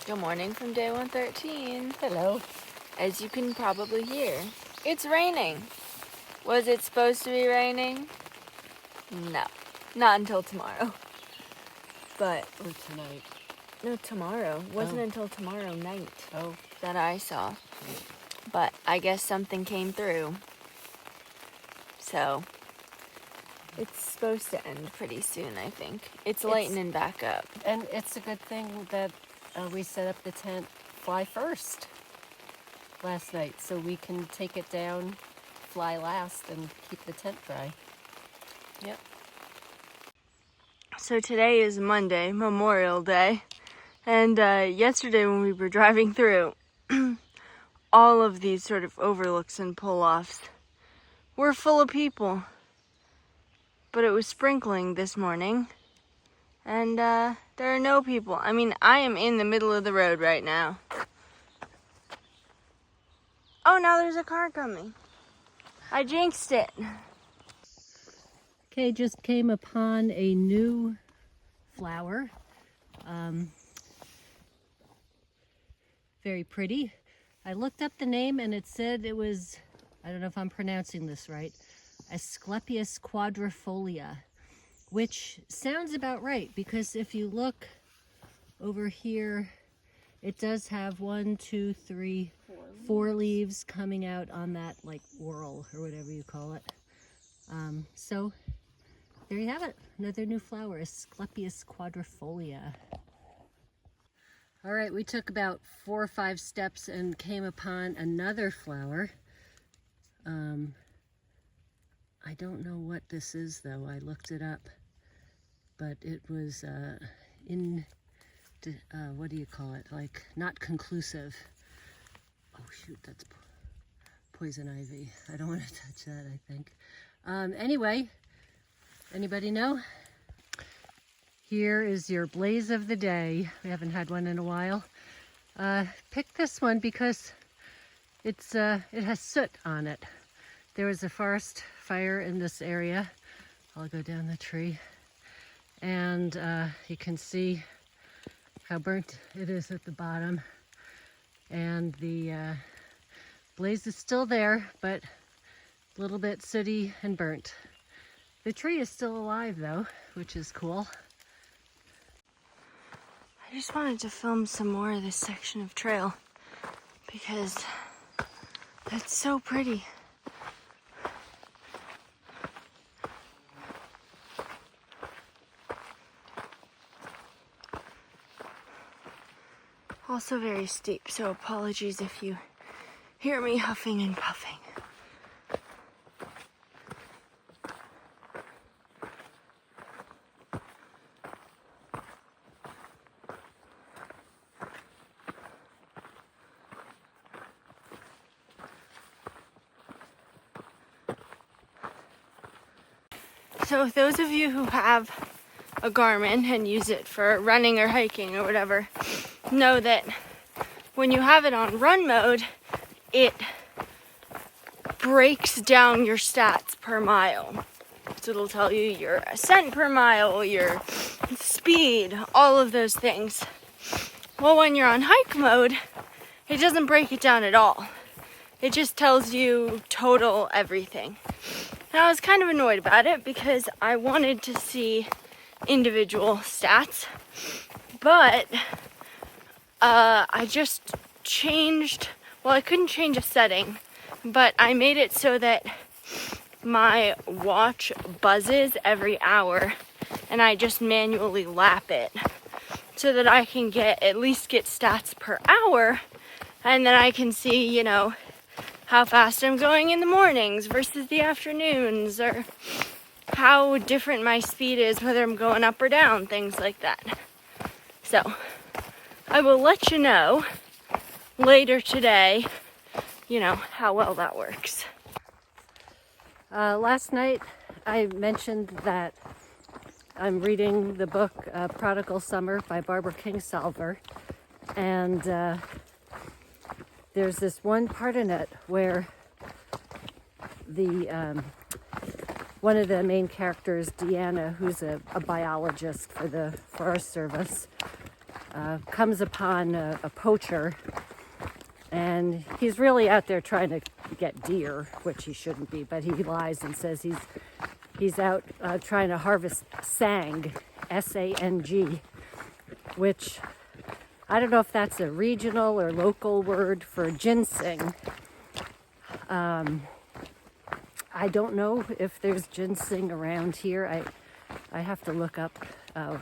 Good morning from day 113. Hello. As you can probably hear, it's raining. Was it supposed to be raining? No, not until tomorrow. But Or tonight. no, tomorrow. Wasn't until tomorrow night that I saw. But I guess something came through. So it's supposed to end pretty soon, I think. It's lightening back up. And it's a good thing that we set up the tent fly first last night so we can take it down, fly last, and keep the tent dry. Yep. So today is Monday, Memorial Day. And yesterday when we were driving through, all of these sort of overlooks and pull-offs were full of people. But it was sprinkling this morning. And there are no people. I mean, I am in the middle of the road right now. Oh, now there's a car coming. I jinxed it. Okay, just came upon a new flower. Very pretty. I looked up the name and it said it was, I don't know if I'm pronouncing this right, Asclepias quadrifolia, which sounds about right because if you look over here, it does have 4 leaves coming out on that like whorl or whatever you call it. So there you have it, another new flower, Asclepias quadrifolia. All right, we took about 4 or 5 steps and came upon another flower. I don't know what this is though. I looked it up, but it was what do you call it? Like not conclusive. Oh shoot, that's poison ivy. I don't want to touch that, I think. Anyway, anybody know? Here is your blaze of the day. We haven't had one in a while. Picked this one because it has soot on it. There was a forest fire in this area. I'll go down the tree. And you can see how burnt it is at the bottom. And the blaze is still there, but a little bit sooty and burnt. The tree is still alive though, which is cool. I just wanted to film some more of this section of trail because it's so pretty. Also very steep, so apologies if you hear me huffing and puffing. So those of you who have a Garmin and use it for running or hiking or whatever, know that when you have it on run mode, it breaks down your stats per mile. So it'll tell you your ascent per mile, your speed, all of those things. Well, when you're on hike mode, it doesn't break it down at all. It just tells you total everything. And I was kind of annoyed about it because I wanted to see individual stats, but I just changed, well, I couldn't change a setting, but I made it so that my watch buzzes every hour and I just manually lap it so that I can at least get stats per hour, and then I can see, you know, how fast I'm going in the mornings versus the afternoons, or how different my speed is, whether I'm going up or down, things like that. So I will let you know later today, you know, how well that works. Last night I mentioned that I'm reading the book Prodigal Summer by Barbara Kingsolver, and there's this one part in it where the one of the main characters, Deanna, who's a biologist for the Forest Service, comes upon a poacher, and he's really out there trying to get deer, which he shouldn't be, but he lies and says he's out trying to harvest sang, S-A-N-G, which I don't know if that's a regional or local word for ginseng. I don't know if there's ginseng around here. I have to look up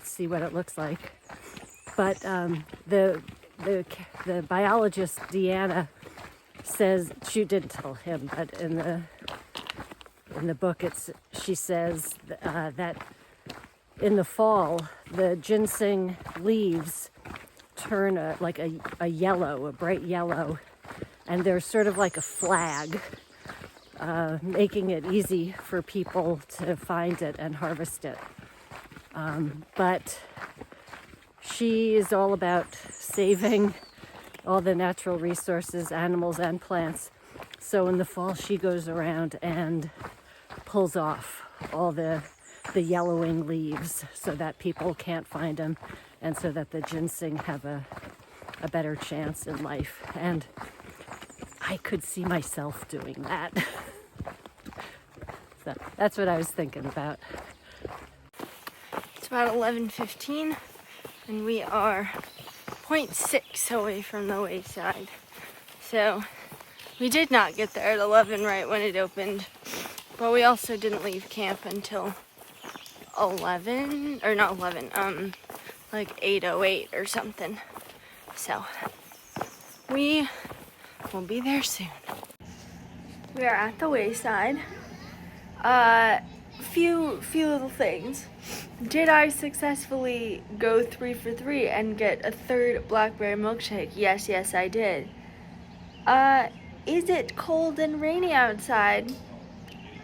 see what it looks like. But the biologist Deanna says, she didn't tell him, but in the book she says that in the fall the ginseng leaves turn like a yellow, a bright yellow, and they're sort of like a flag, making it easy for people to find it and harvest it. But she is all about saving all the natural resources, animals and plants. So in the fall, she goes around and pulls off all the yellowing leaves so that people can't find them, and so that the ginseng have a better chance in life. And I could see myself doing that. So that's what I was thinking about. It's about 11:15, and we are 0.6 away from the wayside. So we did not get there at 11 right when it opened, but we also didn't leave camp until 11, or not 11, like 8:08 or something. So we will be there soon. We are at the wayside. Few little things. Did I successfully go 3 for 3 and get a third blackberry milkshake? Yes, I did. Is it cold and rainy outside?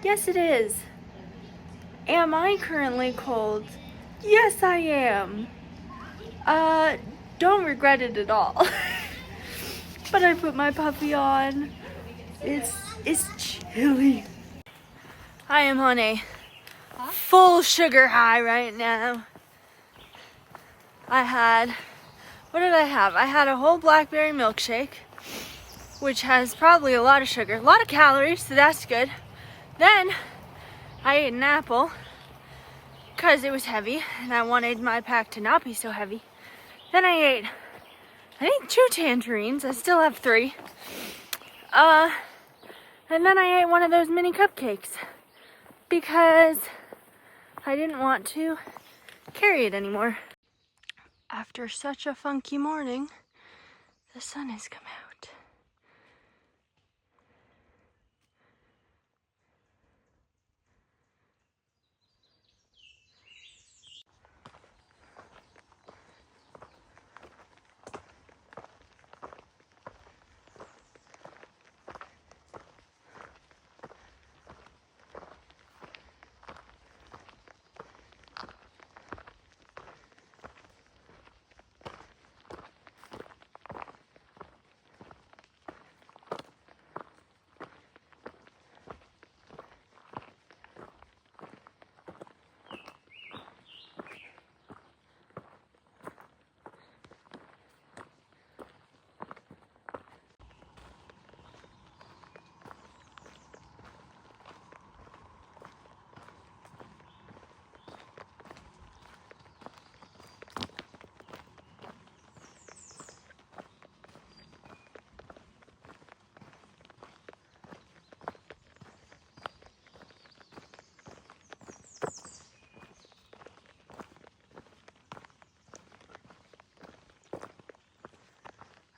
Yes, it is. Am I currently cold? Yes, I am. Don't regret it at all. But I put my puffy on. It's chilly. I am on a full sugar high right now. What did I have? I had a whole blackberry milkshake, which has probably a lot of sugar, a lot of calories, so that's good. Then I ate an apple because it was heavy and I wanted my pack to not be so heavy. Then I ate, I think, 2 tangerines. I still have 3. And then I ate one of those mini cupcakes because I didn't want to carry it anymore. After such a funky morning, the sun has come out.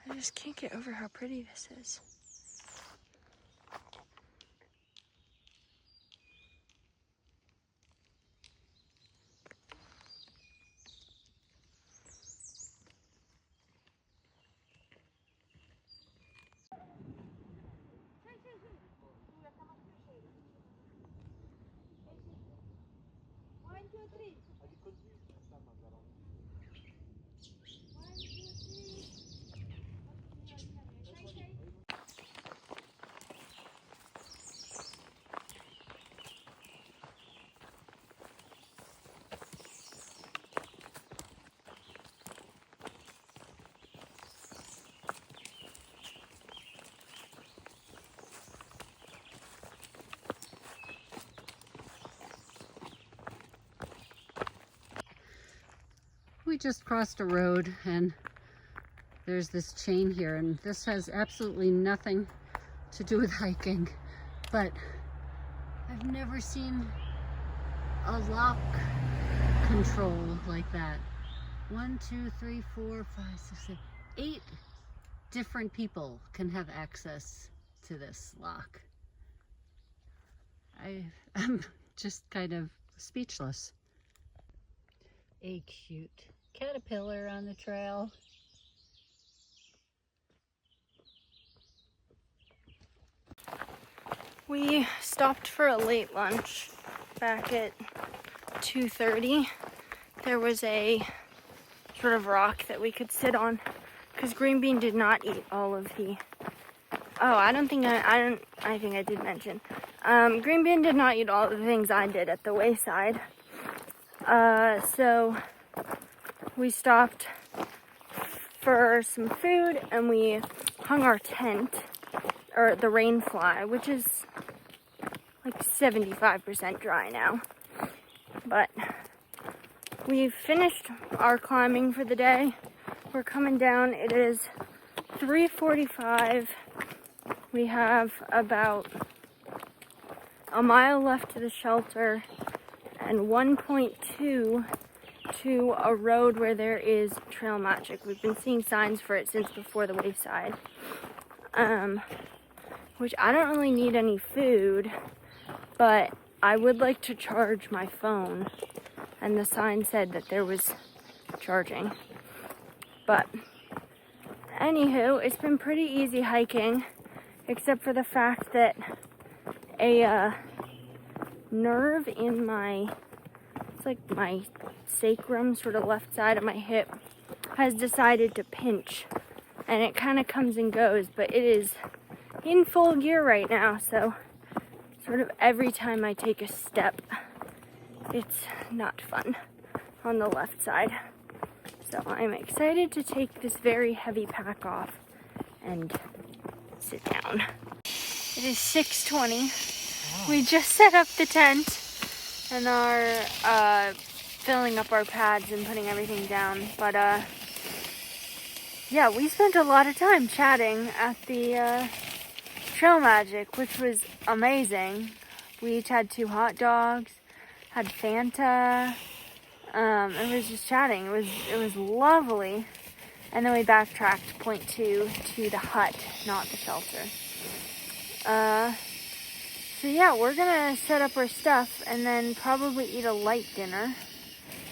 I just can't get over how pretty this is. we just crossed a road and there's this chain here, and this has absolutely nothing to do with hiking, but I've never seen a lock control like that. 1, 2, 3, 4, 5, 6, 7, 8 different people can have access to this lock. I'm just kind of speechless. A cute caterpillar on the trail. We stopped for a late lunch back at 2:30. There was a sort of rock that we could sit on because Green Bean did not eat all of the. Oh, I think I did mention. Green Bean did not eat all of the things I did at the wayside. So we stopped for some food and we hung our tent, or the rain fly, which is like 75% dry now. But we finished our climbing for the day. We're coming down. It is 3:45. We have about a mile left to the shelter and 1.2 to a road where there is trail magic. We've been seeing signs for it since before the wayside. Which I don't really need any food, but I would like to charge my phone. And the sign said that there was charging. But anywho, it's been pretty easy hiking, except for the fact that a nerve in it's like my sacrum, sort of left side of my hip, has decided to pinch. And it kind of comes and goes, but it is in full gear right now, so sort of every time I take a step, it's not fun on the left side. So I'm excited to take this very heavy pack off and sit down. It is 6:20. We just set up the tent and are filling up our pads and putting everything down. But yeah, we spent a lot of time chatting at the Trail Magic, which was amazing. We each had 2 hot dogs, had Fanta, and was just chatting. It was lovely. And then we backtracked 0.2 to the hut, not the shelter. So yeah, we're gonna set up our stuff and then probably eat a light dinner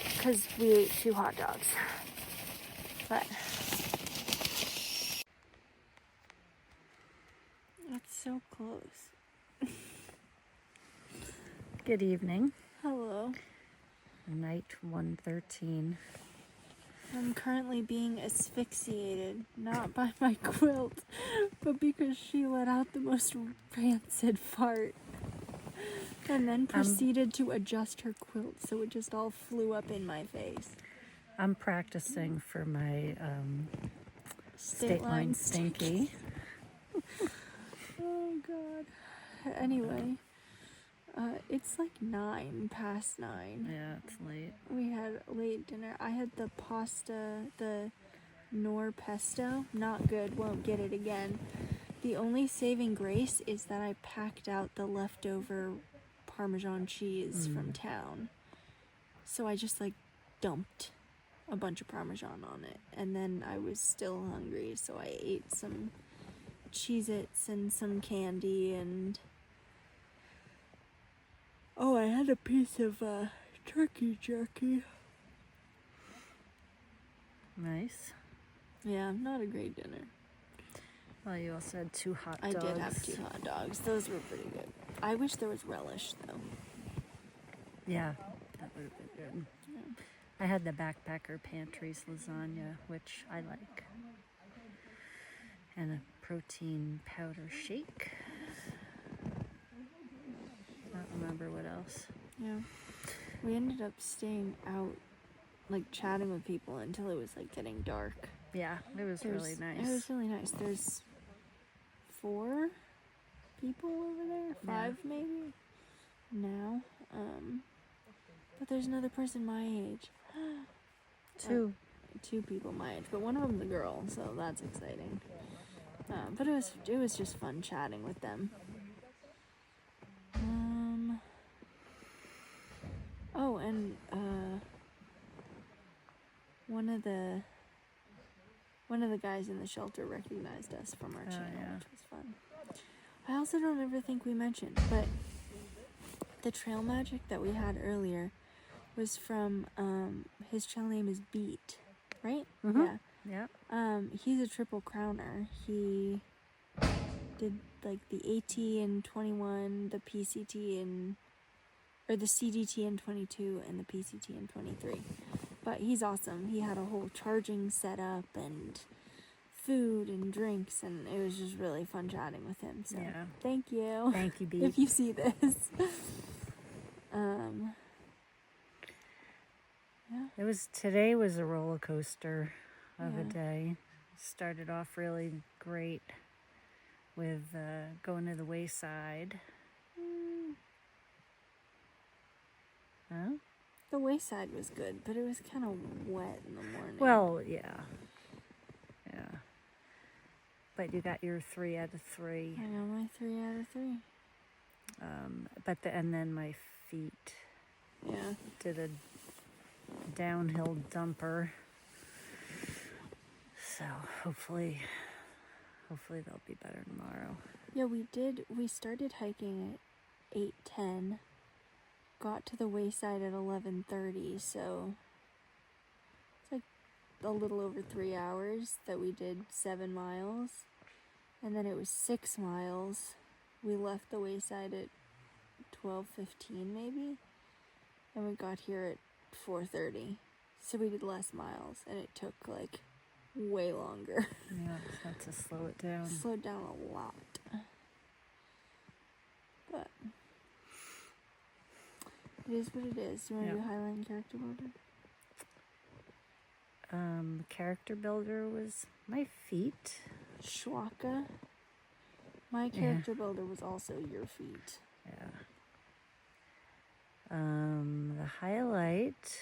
because we ate 2 hot dogs. But that's so close. Good evening. Hello. Night 1:13. I'm currently being asphyxiated, not by my quilt, but because she let out the most rancid fart. And then proceeded to adjust her quilt so it just all flew up in my face. I'm practicing for my State Line Stinky. Oh God. Anyway, it's like 9:09. Yeah, it's late. We had late dinner. I had the pasta, the Nor pesto. Not good, won't get it again. The only saving grace is that I packed out the leftover Parmesan cheese from town. So I just like dumped a bunch of Parmesan on it. And then I was still hungry, so I ate some Cheez-Its and some candy and... Oh, I had a piece of turkey jerky. Nice. Yeah, not a great dinner. Well, you also had 2 hot I dogs. did have 2 hot dogs. Those were pretty good. I wish there was relish, though. Yeah, that would have been good. Yeah. I had the Backpacker Pantry's lasagna, which I like. And a protein powder shake. I don't remember what else. Yeah. We ended up staying out, like chatting with people until it was like getting dark. Yeah, it was really nice. It was really nice. There's 4 people over there, 5 maybe now. But there's another person my age. Two. Two people my age, but one of them's a girl, so that's exciting. But it was just fun chatting with them. Oh, and one of the guys in the shelter recognized us from our channel, yeah. which was fun. I also don't ever think we mentioned, but the trail magic that we had earlier was from his channel name is Beat, right? Mm-hmm. Yeah. Yeah. He's a triple crowner. He did like the AT in 21, the PCT or the CDT in 22, and the PCT in 23. But he's awesome. He had a whole charging setup and food and drinks, and it was just really fun chatting with him. So Yeah. thank you. Thank you, Beat. If you see this. Yeah. Today was a roller coaster of a Yeah. day. Started off really great with going to the wayside. Huh? The wayside was good, but it was kind of wet in the morning. Well, yeah. Yeah. But you got your 3 out of 3. I got my 3 out of 3. And then my feet Yeah. did a downhill dumper. So hopefully they'll be better tomorrow. Yeah, we started hiking at 8:10. Got to the wayside at 11:30, so it's like a little over 3 hours that we did 7 miles. And then it was 6 miles. We left the wayside at 12:15 maybe. And we got here at 4:30. So we did less miles, and it took like way longer. Yeah, had to slow it down. Slowed down a lot. But it is what it is. Do you want to do highlight and character builder? Character builder was my feet. Shwaka. My character builder was also your feet. Yeah. The highlight.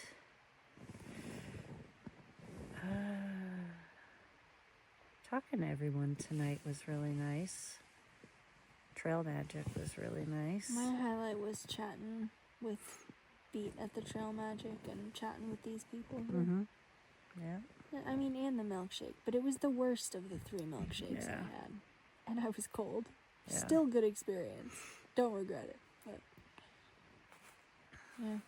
Talking to everyone tonight was really nice. Trail magic was really nice. My highlight was chatting with Beat at the Trail Magic and chatting with these people. Mm-hmm. Yeah. I mean, and the milkshake, but it was the worst of the 3 milkshakes I had. And I was cold. Yeah. Still good experience. Don't regret it. But yeah.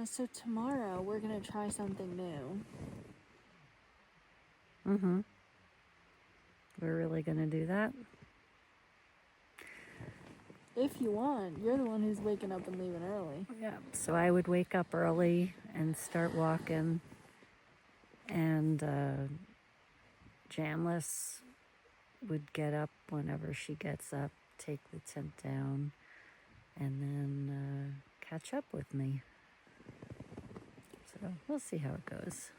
So tomorrow we're gonna try something new. Mm-hmm. We're really gonna do that? If you want. You're the one who's waking up and leaving early. Yeah. So I would wake up early and start walking, and Jamless would get up whenever she gets up, take the tent down, and then catch up with me. So we'll see how it goes.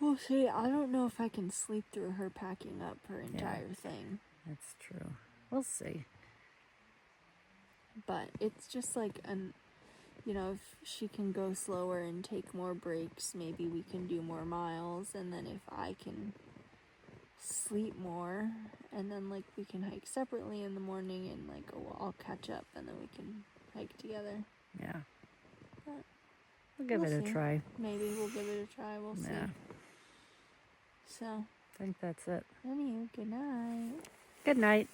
We'll see. I don't know if I can sleep through her packing up her entire thing. That's true. We'll see. But it's just like if she can go slower and take more breaks, maybe we can do more miles. And then if I can sleep more, and then like we can hike separately in the morning, and like I'll catch up, and then we can hike together. Yeah. But We'll give it a try. Maybe we'll give it a try. We'll see. So I think that's it. anyway, good night. Good night.